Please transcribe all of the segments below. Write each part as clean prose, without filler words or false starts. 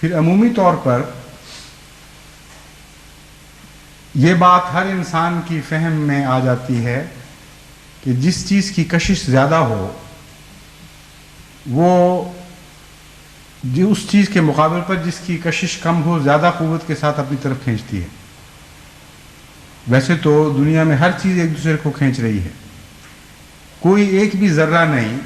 پھر عمومی طور پر یہ بات ہر انسان کی فہم میں آ جاتی ہے کہ جس چیز کی کشش زیادہ ہو وہ اس چیز کے مقابل پر جس کی کشش کم ہو زیادہ قوت کے ساتھ اپنی طرف کھینچتی ہے. ویسے تو دنیا میں ہر چیز ایک دوسرے کو کھینچ رہی ہے، کوئی ایک بھی ذرہ نہیں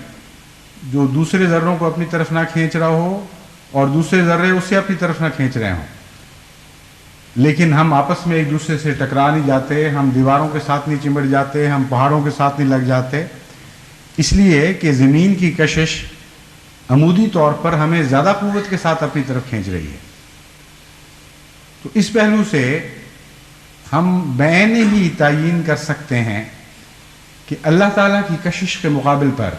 جو دوسرے ذروں کو اپنی طرف نہ کھینچ رہا ہو اور دوسرے ذرے اسے اپنی طرف نہ کھینچ رہے ہوں. لیکن ہم آپس میں ایک دوسرے سے ٹکرا نہیں جاتے، ہم دیواروں کے ساتھ نہیں چمٹ جاتے، ہم پہاڑوں کے ساتھ نہیں لگ جاتے، اس لیے کہ زمین کی کشش عمودی طور پر ہمیں زیادہ قوت کے ساتھ اپنی طرف کھینچ رہی ہے. تو اس پہلو سے ہم بعین ہی تعیین کر سکتے ہیں کہ اللہ تعالیٰ کی کشش کے مقابل پر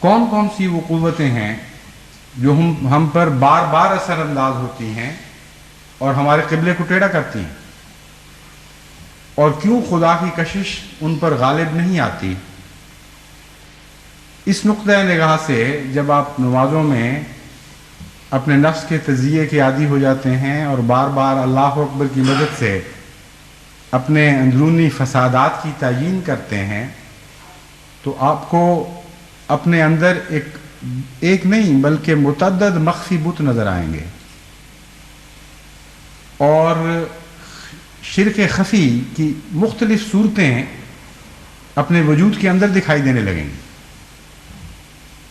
کون کون سی وہ قوتیں ہیں جو ہم پر بار بار اثر انداز ہوتی ہیں اور ہمارے قبلے کو ٹیڑھا کرتی ہیں، اور کیوں خدا کی کشش ان پر غالب نہیں آتی. اس نقطۂ نگاہ سے جب آپ نمازوں میں اپنے نفس کے تجزیے کے عادی ہو جاتے ہیں اور بار بار اللہ اکبر کی مدد سے اپنے اندرونی فسادات کی تعیین کرتے ہیں تو آپ کو اپنے اندر ایک نہیں بلکہ متعدد مخفی بت نظر آئیں گے، اور شرک خفی کی مختلف صورتیں اپنے وجود کے اندر دکھائی دینے لگیں گی.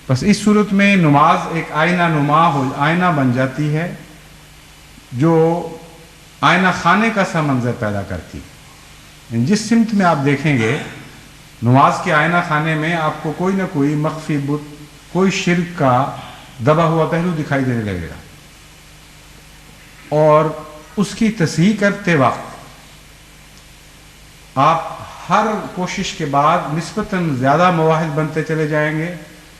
بس اس صورت میں نماز ایک آئینہ بن جاتی ہے جو آئینہ خانے کا سا منظر پیدا کرتی. جس سمت میں آپ دیکھیں گے نماز کے آئینہ خانے میں آپ کو کوئی نہ کوئی مخفی بت، کوئی شرک کا دبا ہوا پہلو دکھائی دینے لگے گا، اور اس کی تصحیح کرتے وقت آپ ہر کوشش کے بعد نسبتاً زیادہ مواحد بنتے چلے جائیں گے،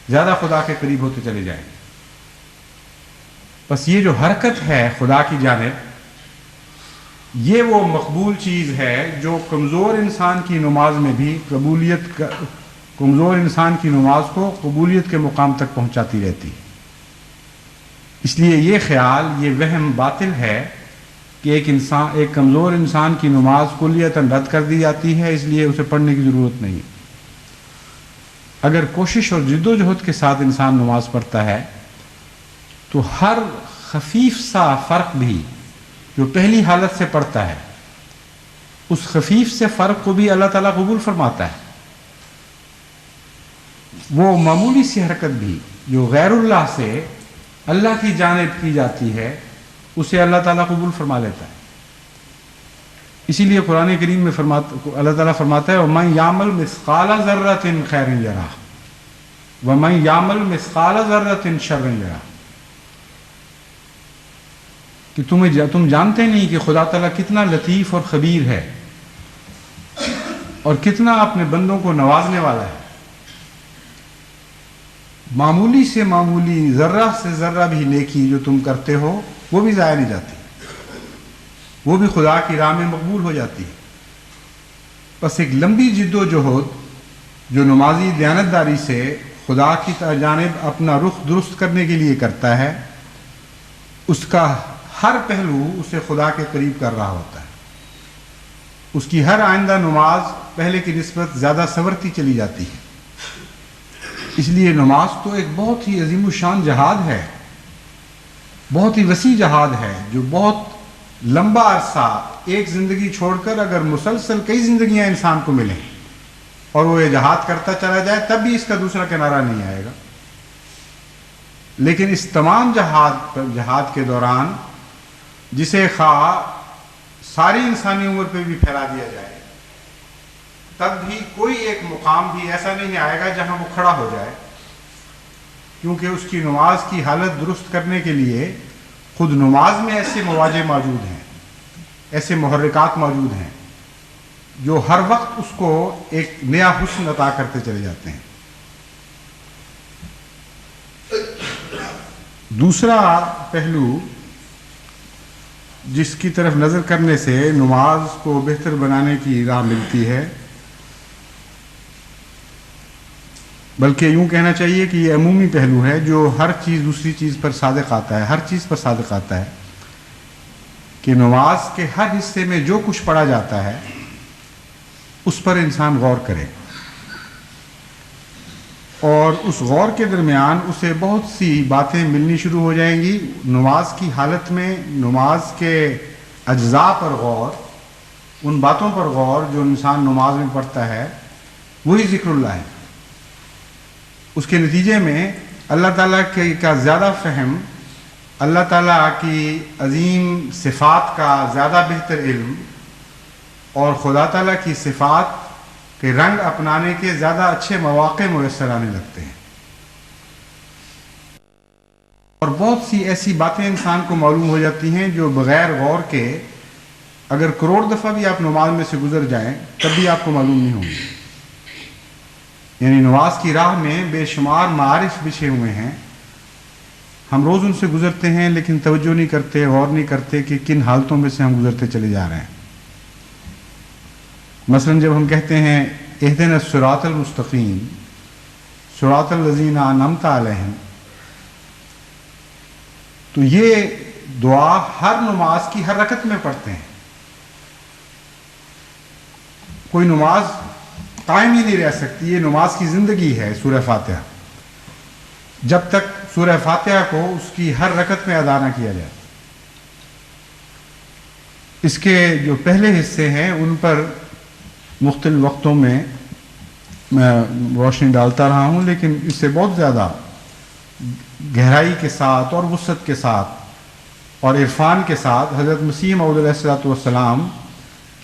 زیادہ خدا کے قریب ہوتے چلے جائیں گے. بس یہ جو حرکت ہے خدا کی جانب، یہ وہ مقبول چیز ہے جو کمزور انسان کی نماز میں بھی کمزور انسان کی نماز کو قبولیت کے مقام تک پہنچاتی رہتی. اس لیے یہ خیال، یہ وہم باطل ہے کہ ایک کمزور انسان کی نماز کلیتاً رد کر دی جاتی ہے، اس لیے اسے پڑھنے کی ضرورت نہیں. اگر کوشش اور جد و جہد کے ساتھ انسان نماز پڑھتا ہے تو ہر خفیف سا فرق بھی جو پہلی حالت سے پڑتا ہے، اس خفیف سے فرق کو بھی اللہ تعالیٰ قبول فرماتا ہے. وہ معمولی سی حرکت بھی جو غیر اللہ سے اللہ کی جانب کی جاتی ہے، اسے اللہ تعالیٰ قبول فرما لیتا ہے. اسی لیے قرآن کریم میں اللہ تعالیٰ فرماتا ہے وَمَنْ يَعْمَلْ مِثْقَالَ ذَرَّةٍ خَيْرًا يَرَهُ وَمَنْ يَعْمَلْ مِثْقَالَ ذَرَّةٍ شَرًّا يَرَهُ. کہ تم جانتے نہیں کہ خدا تعالیٰ کتنا لطیف اور خبیر ہے اور کتنا اپنے بندوں کو نوازنے والا ہے. معمولی سے معمولی ذرہ سے ذرہ بھی نیکی جو تم کرتے ہو وہ بھی ضائع نہیں جاتی، وہ بھی خدا کی راہ میں مقبول ہو جاتی ہے. بس ایک لمبی جد و جہد جو نمازی دیانتداری سے خدا کی جانب اپنا رخ درست کرنے کے لیے کرتا ہے، اس کا ہر پہلو اسے خدا کے قریب کر رہا ہوتا ہے. اس کی ہر آئندہ نماز پہلے کی نسبت زیادہ سنورتی چلی جاتی ہے. اس لیے نماز تو ایک بہت ہی عظیم الشان جہاد ہے، بہت ہی وسیع جہاد ہے، جو بہت لمبا عرصہ ایک زندگی چھوڑ کر اگر مسلسل کئی زندگیاں انسان کو ملیں اور وہ یہ جہاد کرتا چلا جائے تب بھی اس کا دوسرا کنارہ نہیں آئے گا. لیکن اس تمام جہاد کے دوران جسے خواہ ساری انسانی عمر پہ بھی پھیلا دیا جائے تب بھی کوئی ایک مقام بھی ایسا نہیں آئے گا جہاں وہ کھڑا ہو جائے، کیونکہ اس کی نماز کی حالت درست کرنے کے لیے خود نماز میں ایسے مواجہ موجود ہیں، ایسے محرکات موجود ہیں جو ہر وقت اس کو ایک نیا حسن عطا کرتے چلے جاتے ہیں. دوسرا پہلو جس کی طرف نظر کرنے سے نماز کو بہتر بنانے کی راہ ملتی ہے بلکہ یوں کہنا چاہیے کہ یہ عمومی پہلو ہے جو ہر چیز دوسری چیز پر صادق آتا ہے، ہر چیز پر صادق آتا ہے کہ نماز کے ہر حصے میں جو کچھ پڑھا جاتا ہے اس پر انسان غور کرے، اور اس غور کے درمیان اسے بہت سی باتیں ملنی شروع ہو جائیں گی۔ نماز کی حالت میں نماز کے اجزاء پر غور، ان باتوں پر غور جو انسان نماز میں پڑھتا ہے، وہی ذکر اللہ ہے۔ اس کے نتیجے میں اللہ تعالیٰ کا زیادہ فہم، اللہ تعالیٰ کی عظیم صفات کا زیادہ بہتر علم، اور خدا تعالیٰ کی صفات کے رنگ اپنانے کے زیادہ اچھے مواقع میسر آنے لگتے ہیں، اور بہت سی ایسی باتیں انسان کو معلوم ہو جاتی ہیں جو بغیر غور کے اگر کروڑ دفعہ بھی آپ نماز میں سے گزر جائیں تب بھی آپ کو معلوم نہیں ہوں گی۔ یعنی نماز کی راہ میں بے شمار معارف بچھے ہوئے ہیں، ہم روز ان سے گزرتے ہیں لیکن توجہ نہیں کرتے، غور نہیں کرتے کہ کن حالتوں میں سے ہم گزرتے چلے جا رہے ہیں۔ مثلا جب ہم کہتے ہیں اہدنا الصراط المستقیم صراط الذین انعمت علیہم، تو یہ دعا ہر نماز کی ہر رکعت میں پڑھتے ہیں۔ کوئی نماز قائم ہی نہیں رہ سکتی، یہ نماز کی زندگی ہے سورہ فاتحہ، جب تک سورہ فاتحہ کو اس کی ہر رکعت میں ادا نہ کیا جائے۔ اس کے جو پہلے حصے ہیں ان پر مختلف وقتوں میں میں روشنی ڈالتا رہا ہوں، لیکن اس سے بہت زیادہ گہرائی کے ساتھ اور وسعت کے ساتھ اور عرفان کے ساتھ حضرت مسیح موعود علیہ الصلوۃ والسلام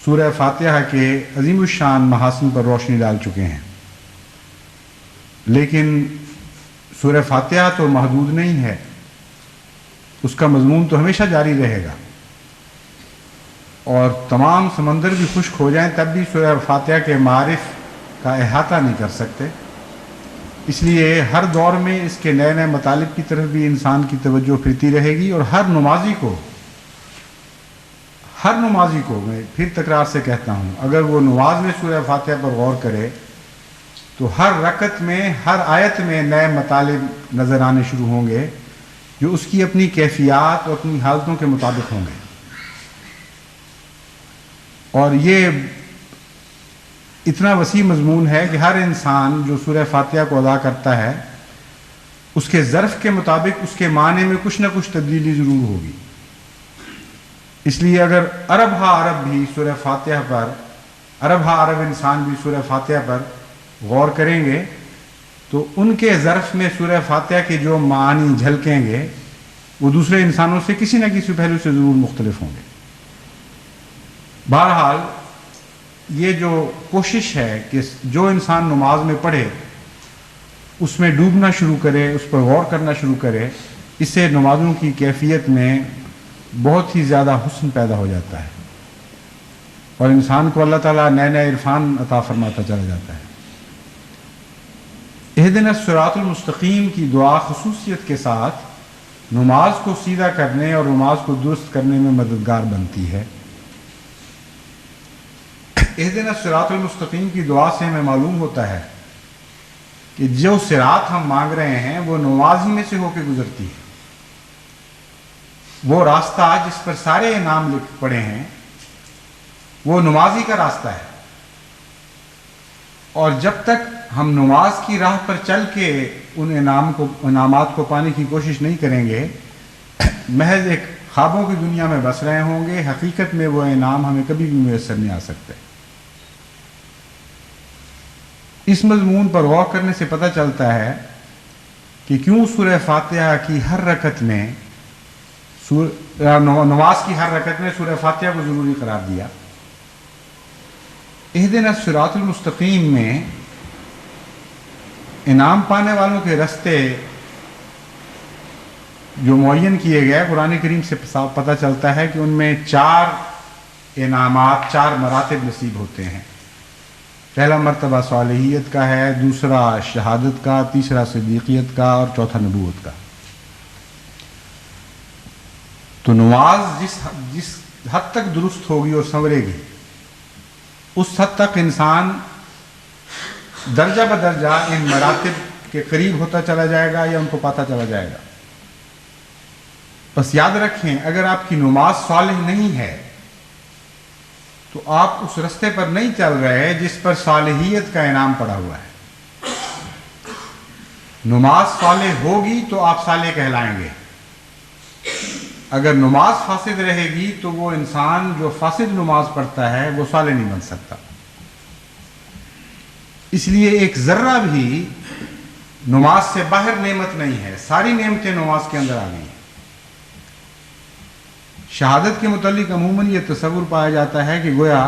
سورہ فاتحہ کے عظیم الشان محاسن پر روشنی ڈال چکے ہیں۔ لیکن سورہ فاتحہ تو محدود نہیں ہے، اس کا مضمون تو ہمیشہ جاری رہے گا، اور تمام سمندر بھی خشک ہو جائیں تب بھی سورہ فاتحہ کے معارف کا احاطہ نہیں کر سکتے۔ اس لیے ہر دور میں اس کے نئے نئے مطالب کی طرف بھی انسان کی توجہ پھرتی رہے گی، اور ہر نمازی کو میں پھر تکرار سے کہتا ہوں، اگر وہ نماز میں سورہ فاتحہ پر غور کرے تو ہر رکعت میں ہر آیت میں نئے مطالب نظر آنے شروع ہوں گے جو اس کی اپنی کیفیات اور اپنی حالتوں کے مطابق ہوں گے۔ اور یہ اتنا وسیع مضمون ہے کہ ہر انسان جو سورہ فاتحہ کو ادا کرتا ہے اس کے ظرف کے مطابق اس کے معنی میں کچھ نہ کچھ تبدیلی ضرور ہوگی۔ اس لیے اگر عرب ہا عرب بھی سورہ فاتحہ پر، عرب ہا عرب انسان بھی سورہ فاتحہ پر غور کریں گے تو ان کے ظرف میں سورہ فاتحہ کے جو معنی جھلکیں گے وہ دوسرے انسانوں سے کسی نہ کسی پہلو سے ضرور مختلف ہوں گے۔ بہرحال یہ جو کوشش ہے کہ جو انسان نماز میں پڑھے اس میں ڈوبنا شروع کرے، اس پر غور کرنا شروع کرے، اس سے نمازوں کی کیفیت میں بہت ہی زیادہ حسن پیدا ہو جاتا ہے، اور انسان کو اللہ تعالیٰ نئے نئے عرفان عطا فرماتا چلا جاتا ہے۔ اہدنا الصراط المستقیم کی دعا خصوصیت کے ساتھ نماز کو سیدھا کرنے اور نماز کو درست کرنے میں مددگار بنتی ہے۔ اہدنا الصراط المستقیم کی دعا سے ہمیں معلوم ہوتا ہے کہ جو صراط ہم مانگ رہے ہیں وہ نماز ہی میں سے ہو کے گزرتی ہے۔ وہ راستہ جس پر سارے انعام لکھ پڑے ہیں وہ نماز ہی کا راستہ ہے، اور جب تک ہم نماز کی راہ پر چل کے ان انعامات کو پانے کی کوشش نہیں کریں گے، محض ایک خوابوں کی دنیا میں بس رہے ہوں گے، حقیقت میں وہ انعام ہمیں کبھی بھی میسر نہیں آ سکتے۔ اس مضمون پر غور کرنے سے پتہ چلتا ہے کہ کیوں سورہ فاتحہ کی ہر رکعت میں نماز کی ہر رکعت میں سورہ فاتحہ کو ضروری قرار دیا۔ اہدنا الصراط المستقیم میں انعام پانے والوں کے رستے جو معین کیے گئے قرآن کریم سے پتہ چلتا ہے کہ ان میں 4 انعامات، 4 مراتب نصیب ہوتے ہیں۔ پہلا مرتبہ صالحیت کا ہے، دوسرا شہادت کا، تیسرا صدیقیت کا، اور چوتھا نبوت کا۔ تو نماز جس حد تک درست ہوگی اور سنورے گی اس حد تک انسان درجہ بدرجہ ان مراتب کے قریب ہوتا چلا جائے گا یا ان کو پاتا چلا جائے گا۔ بس یاد رکھیں، اگر آپ کی نماز صالح نہیں ہے تو آپ اس رستے پر نہیں چل رہے جس پر صالحیت کا انعام پڑا ہوا ہے۔ نماز صالح ہوگی تو آپ صالح کہلائیں گے، اگر نماز فاسد رہے گی تو وہ انسان جو فاسد نماز پڑھتا ہے وہ صالح نہیں بن سکتا۔ اس لیے ایک ذرہ بھی نماز سے باہر نعمت نہیں ہے، ساری نعمتیں نماز کے اندر آ گئی ہیں۔ شہادت کے متعلق عموماً یہ تصور پایا جاتا ہے کہ گویا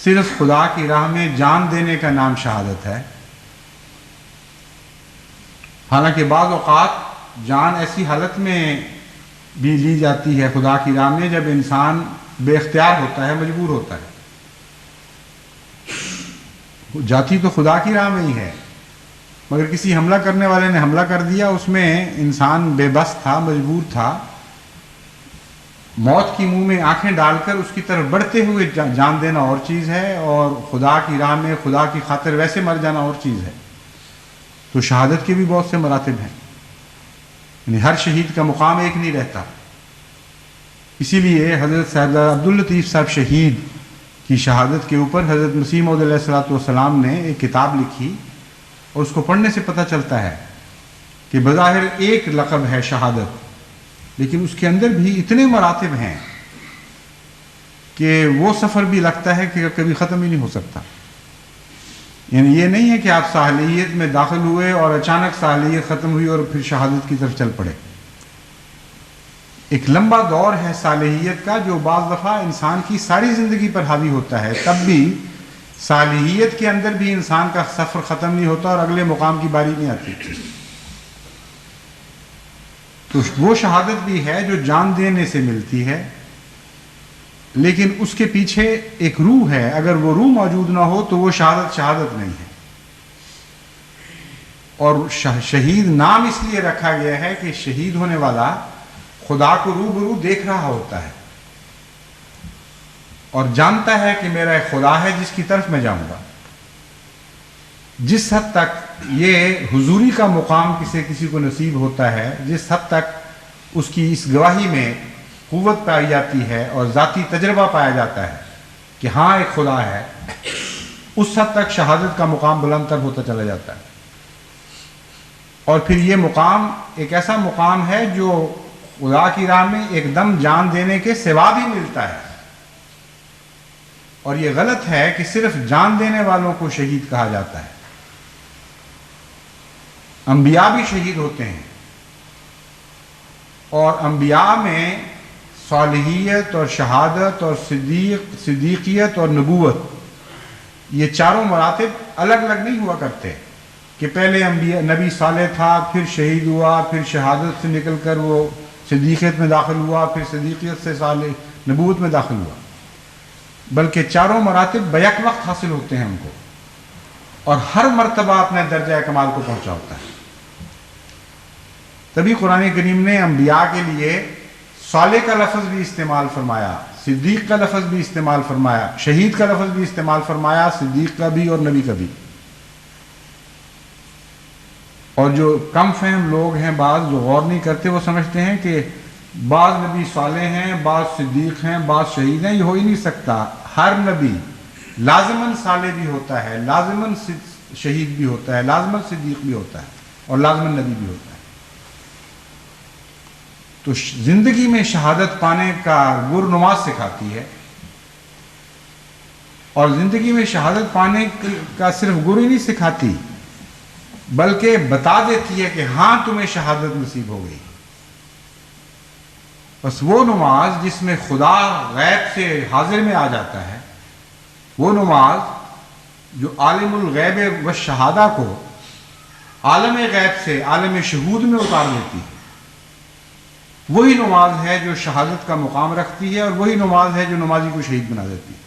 صرف خدا کی راہ میں جان دینے کا نام شہادت ہے، حالانکہ بعض اوقات جان ایسی حالت میں بھی لی جاتی ہے خدا کی راہ میں جب انسان بے اختیار ہوتا ہے، مجبور ہوتا ہے۔ جاتی تو خدا کی راہ میں ہی ہے، مگر کسی حملہ کرنے والے نے حملہ کر دیا، اس میں انسان بے بس تھا، مجبور تھا، موت کی منہ میں آنکھیں ڈال کر اس کی طرف بڑھتے ہوئے جان دینا اور چیز ہے، اور خدا کی راہ میں خدا کی خاطر ویسے مر جانا اور چیز ہے۔ تو شہادت کے بھی بہت سے مراتب ہیں، یعنی ہر شہید کا مقام ایک نہیں رہتا۔ اسی لیے حضرت صاحب عبداللطیف صاحب شہید کی شہادت کے اوپر حضرت مسیح موعود علیہ الصلوۃ والسلام نے ایک کتاب لکھی، اور اس کو پڑھنے سے پتہ چلتا ہے کہ بظاہر ایک لقب ہے شہادت، لیکن اس کے اندر بھی اتنے مراتب ہیں کہ وہ سفر بھی لگتا ہے کہ کبھی ختم ہی نہیں ہو سکتا۔ یعنی یہ نہیں ہے کہ آپ صالحیت میں داخل ہوئے اور اچانک صالحیت ختم ہوئی اور پھر شہادت کی طرف چل پڑے۔ ایک لمبا دور ہے صالحیت کا جو بعض دفعہ انسان کی ساری زندگی پر حاوی ہوتا ہے، تب بھی صالحیت کے اندر بھی انسان کا سفر ختم نہیں ہوتا اور اگلے مقام کی باری نہیں آتی۔ تو وہ شہادت بھی ہے جو جان دینے سے ملتی ہے، لیکن اس کے پیچھے ایک روح ہے، اگر وہ روح موجود نہ ہو تو وہ شہادت نہیں ہے۔ اور شہید نام اس لیے رکھا گیا ہے کہ شہید ہونے والا خدا کو روبرو دیکھ رہا ہوتا ہے اور جانتا ہے کہ میرا ایک خدا ہے جس کی طرف میں جاؤں گا۔ جس حد تک یہ حضوری کا مقام کسی کو نصیب ہوتا ہے، جس حد تک اس کی اس گواہی میں قوت پائی جاتی ہے اور ذاتی تجربہ پایا جاتا ہے کہ ہاں ایک خدا ہے، اس حد تک شہادت کا مقام بلند تر ہوتا چلا جاتا ہے۔ اور پھر یہ مقام ایک ایسا مقام ہے جو خدا کی راہ میں ایک دم جان دینے کے سوا بھی ملتا ہے۔ اور یہ غلط ہے کہ صرف جان دینے والوں کو شہید کہا جاتا ہے۔ انبیاء بھی شہید ہوتے ہیں، اور انبیاء میں صالحیت اور شہادت اور صدیقیت اور نبوت، یہ چاروں مراتب الگ الگ نہیں ہوا کرتے کہ پہلے نبی صالح تھا، پھر شہید ہوا، پھر شہادت سے نکل کر وہ صدیقیت میں داخل ہوا، پھر صدیقیت سے صالح نبوت میں داخل ہوا، بلکہ چاروں مراتب بیک وقت حاصل ہوتے ہیں ان کو، اور ہر مرتبہ اپنے درجہ کمال کو پہنچا ہوتا ہے۔ تبھی قرآن کریم نے انبیاء کے لیے صالح کا لفظ بھی استعمال فرمایا، صدیق کا لفظ بھی استعمال فرمایا، شہید کا لفظ بھی استعمال فرمایا، صدیق کا بھی اور نبی کا بھی۔ اور جو کم فہم لوگ ہیں، بعض جو غور نہیں کرتے، وہ سمجھتے ہیں کہ بعض نبی صالح ہیں، بعض صدیق ہیں، بعض شہید ہیں۔ یہ ہو ہی نہیں سکتا۔ ہر نبی لازماً صالح بھی ہوتا ہے، لازماً شہید بھی ہوتا ہے، لازماً صدیق بھی ہوتا ہے، اور لازماً نبی بھی ہوتا ہے۔ تو زندگی میں شہادت پانے کا گر نماز سکھاتی ہے، اور زندگی میں شہادت پانے کا صرف گر ہی نہیں سکھاتی، بلکہ بتا دیتی ہے کہ ہاں تمہیں شہادت نصیب ہو گئی۔ بس وہ نماز جس میں خدا غیب سے حاضر میں آ جاتا ہے، وہ نماز جو عالم الغیب و شہادہ کو عالم غیب سے عالم شہود میں اتار دیتی ہے، وہی نماز ہے جو شہادت کا مقام رکھتی ہے، اور وہی نماز ہے جو نمازی کو شہید بنا دیتی ہے۔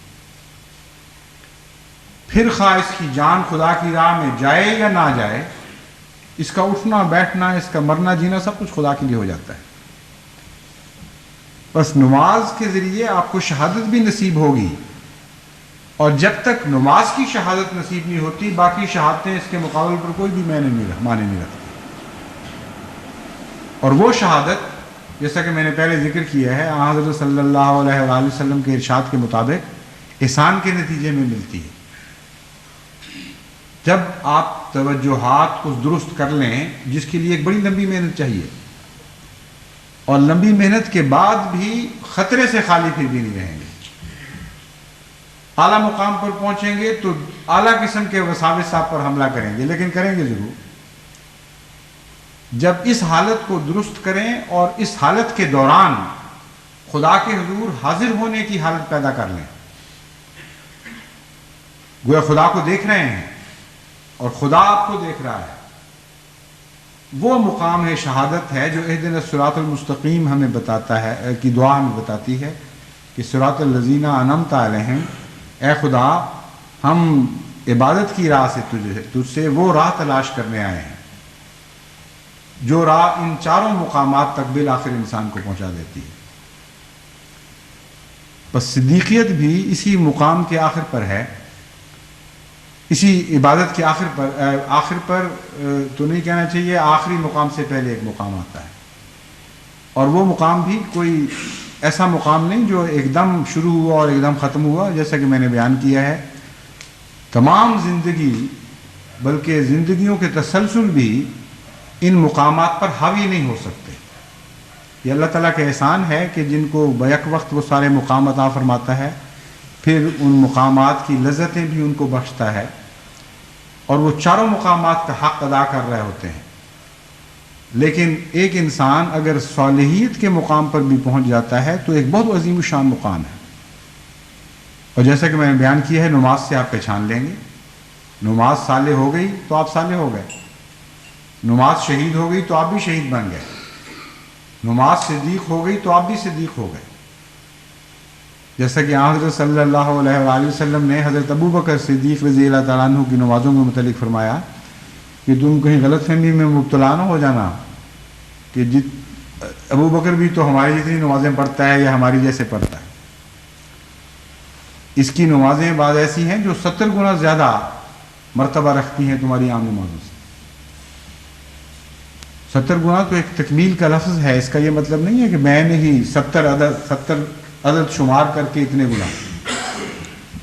پھر خواہ اس کی جان خدا کی راہ میں جائے یا نہ جائے، اس کا اٹھنا بیٹھنا، اس کا مرنا جینا، سب کچھ خدا کے لیے ہو جاتا ہے۔ بس نماز کے ذریعے آپ کو شہادت بھی نصیب ہوگی، اور جب تک نماز کی شہادت نصیب نہیں ہوتی باقی شہادتیں اس کے مقابل پر کوئی بھی معنی نہیں رکھتی. اور وہ شہادت جیسا کہ میں نے پہلے ذکر کیا ہے حضرت صلی اللہ علیہ وآلہ وسلم کے ارشاد کے مطابق احسان کے نتیجے میں ملتی ہے. جب آپ توجہات کو درست کر لیں جس کے لیے ایک بڑی لمبی محنت چاہیے اور لمبی محنت کے بعد بھی خطرے سے خالی پھر بھی نہیں رہیں گے. اعلیٰ مقام پر پہنچیں گے تو اعلیٰ قسم کے وساوس آپ پر حملہ کریں گے لیکن کریں گے ضرور. جب اس حالت کو درست کریں اور اس حالت کے دوران خدا کے حضور حاضر ہونے کی حالت پیدا کر لیں. گویا خدا کو دیکھ رہے ہیں اور خدا آپ کو دیکھ رہا ہے. وہ مقام ہے شہادت ہے جو اہدنا الصراط المستقیم ہمیں بتاتا ہے کہ دعا ہمیں بتاتی ہے کہ صراط الذین انعمت علیہم، اے خدا ہم عبادت کی راہ سے تجھ سے وہ راہ تلاش کرنے آئے ہیں جو راہ ان چاروں مقامات تک بالآخر انسان کو پہنچا دیتی ہے. بس صدیقیت بھی اسی مقام کے آخر پر ہے، اسی عبادت کے آخر پر تو نہیں کہنا چاہیے، آخری مقام سے پہلے ایک مقام آتا ہے. اور وہ مقام بھی کوئی ایسا مقام نہیں جو ایک دم شروع ہوا اور ایک دم ختم ہوا. جیسا کہ میں نے بیان کیا ہے تمام زندگی بلکہ زندگیوں کے تسلسل بھی ان مقامات پر حاوی نہیں ہو سکتے. یہ اللہ تعالیٰ کا احسان ہے کہ جن کو بیک وقت وہ سارے مقام عطا فرماتا ہے، پھر ان مقامات کی لذتیں بھی ان کو بخشتا ہے اور وہ چاروں مقامات کا حق ادا کر رہے ہوتے ہیں. لیکن ایک انسان اگر صالحیت کے مقام پر بھی پہنچ جاتا ہے تو ایک بہت عظیم الشان مقام ہے. اور جیسا کہ میں نے بیان کیا ہے نماز سے آپ پہچان لیں گے. نماز صالح ہو گئی تو آپ صالح ہو گئے، نماز شہید ہو گئی تو آپ بھی شہید بن گئے، نماز صدیق ہو گئی تو آپ بھی صدیق ہو گئے. جیسا کہ حضرت صلی اللہ علیہ وآلہ وسلم نے حضرت ابو بکر صدیق رضی اللہ تعالیٰ عنہ کی نمازوں کے متعلق فرمایا کہ تم کہیں غلط فہمی میں مبتلا نہ ہو جانا کہ ابو بکر بھی تو ہماری جتنی نمازیں پڑھتا ہے یا ہماری جیسے پڑھتا ہے. اس کی نمازیں بعض ایسی ہیں جو 70 گنا زیادہ مرتبہ رکھتی ہیں تمہاری عام نمازوں سے. 70 گنا تو ایک تکمیل کا لفظ ہے، اس کا یہ مطلب نہیں ہے کہ میں نے ہی 70 عدد شمار کر کے اتنے گنا،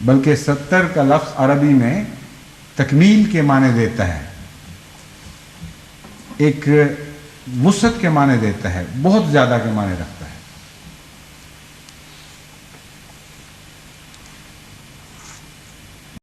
بلکہ 70 کا لفظ عربی میں تکمیل کے معنی دیتا ہے، ایک وسعت کے معنی دیتا ہے، بہت زیادہ کے معنی رکھتا ہے.